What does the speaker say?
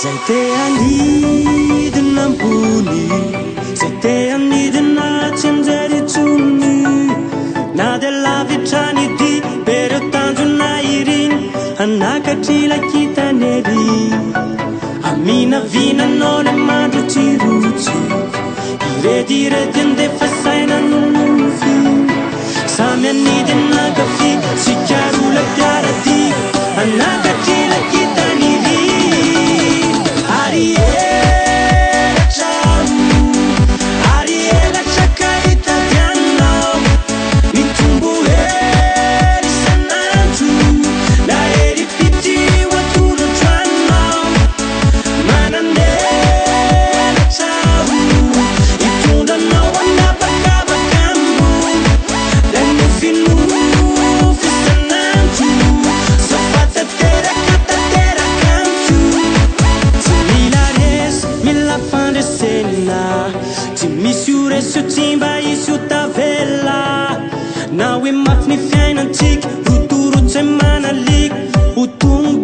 Zay te anidina ambony, zay te anidina tsy anjary intsony. Na dia lavitra ny dibera tanjona iriny, anakatrilay kitany ery. Amina vinanao le mandro tsirotsy, irediredy andefa saina nonofy. Samy anidy anankavy, sikarola mpiarady, anakatrilay kitany ery. Ary elatra ka hitadianao, mitombo hery isanandro, na hery pity ho atolotrano. Mananelatra hitondranao anapakavakambo, da nofinofy isanandro, safaty tanteraka tanterakanto. Tsy mila resy, mila fandresena, tsy misy io resy io tsy mba hisy io tavela. Na hoe mafy ny fiainantsika, rotorotsy manaliky, ho tonga